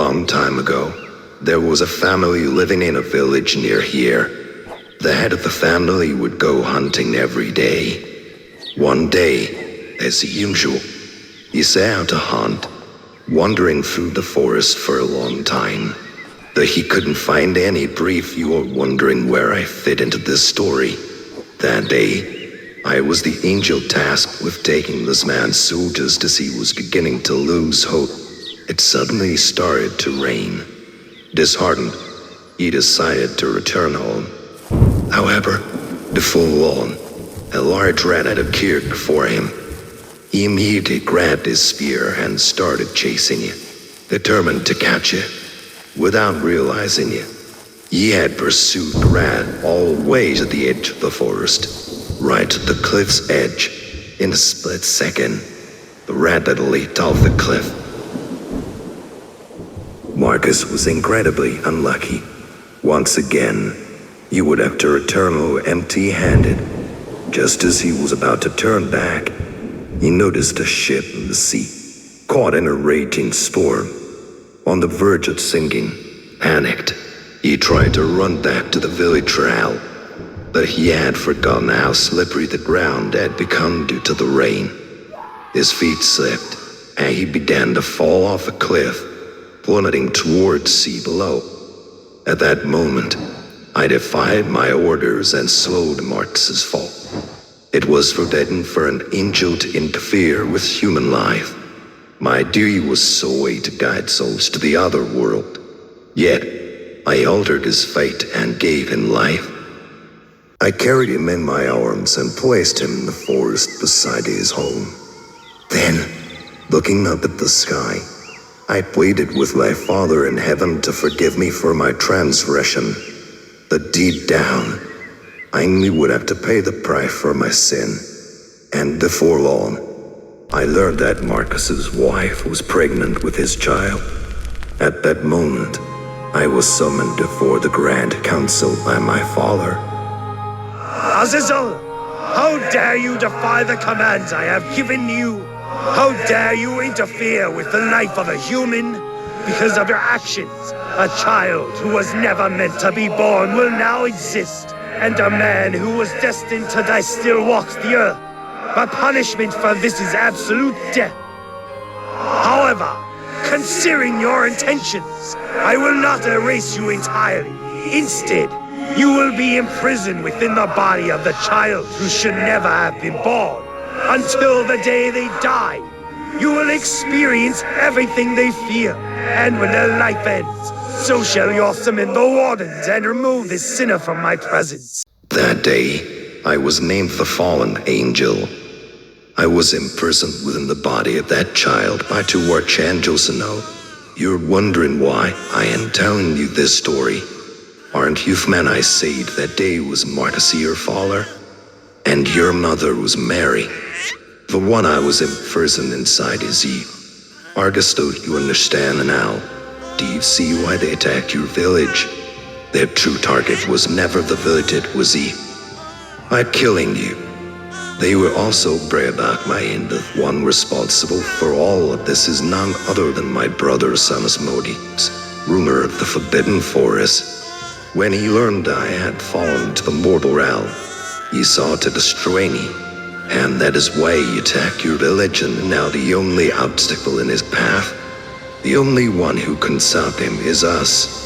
long time ago, there was a family living in a village near here. The head of the family would go hunting every day. One day, as usual, he set out to hunt, wandering through the forest for a long time. Though he couldn't find any brief, you are wondering where I fit into this story. That day, I was the angel tasked with taking this man's soldiers as he was beginning to lose hope. It suddenly started to rain. Disheartened, he decided to return home. However, before long, a large rat had appeared before him. He immediately grabbed his spear and started chasing it, determined to catch it. Without realizing it, he had pursued the rat all the way to the edge of the forest, right to the cliff's edge. In a split second, the rat had leaped off the cliff. Marcus was incredibly unlucky. Once again, he would have to return home empty-handed. Just as he was about to turn back, he noticed a ship in the sea, caught in a raging storm, on the verge of sinking. Panicked, he tried to run back to the village trail, but he had forgotten how slippery the ground had become due to the rain. His feet slipped, and he began to fall off a cliff, plummeting towards sea below. At that moment, I defied my orders and slowed Marcus's fall. It was forbidden for an angel to interfere with human life. My duty was solely to guide souls to the other world. Yet, I altered his fate and gave him life. I carried him in my arms and placed him in the forest beside his home. Then, looking up at the sky, I pleaded with my Father in heaven to forgive me for my transgression. But deep down, I knew I would have to pay the price for my sin. And before long, I learned that Marcus's wife was pregnant with his child. At that moment, I was summoned before the Grand Council by my father. Azazel, how dare you defy the commands I have given you? How dare you interfere with the life of a human? Because of your actions, a child who was never meant to be born will now exist, and a man who was destined to die still walks the earth. My punishment for this is absolute death. However, considering your intentions, I will not erase you entirely. Instead, you will be imprisoned within the body of the child who should never have been born. Until the day they die, you will experience everything they fear, and when their life ends, so shall you summon the wardens and remove this sinner from my presence. That day, I was named the Fallen Angel. I was imprisoned within the body of that child by two archangels. Know. You're wondering why I am telling you this story. Aren't you man I said that day was Marcus your father? And your mother was Mary. The one I was imprisoned inside is Eve. Augusto, you understand now? Do you see why they attacked your village? Their true target was never the village, it was Eve. By killing you, they will also bring back my end. The one responsible for all of this is none other than my brother Asmodius, ruler of the Forbidden Forest. When he learned I had fallen to the mortal realm, he sought to destroy me, and that is why he attacked your village, and now the only obstacle in his path, the only one who can stop him is us.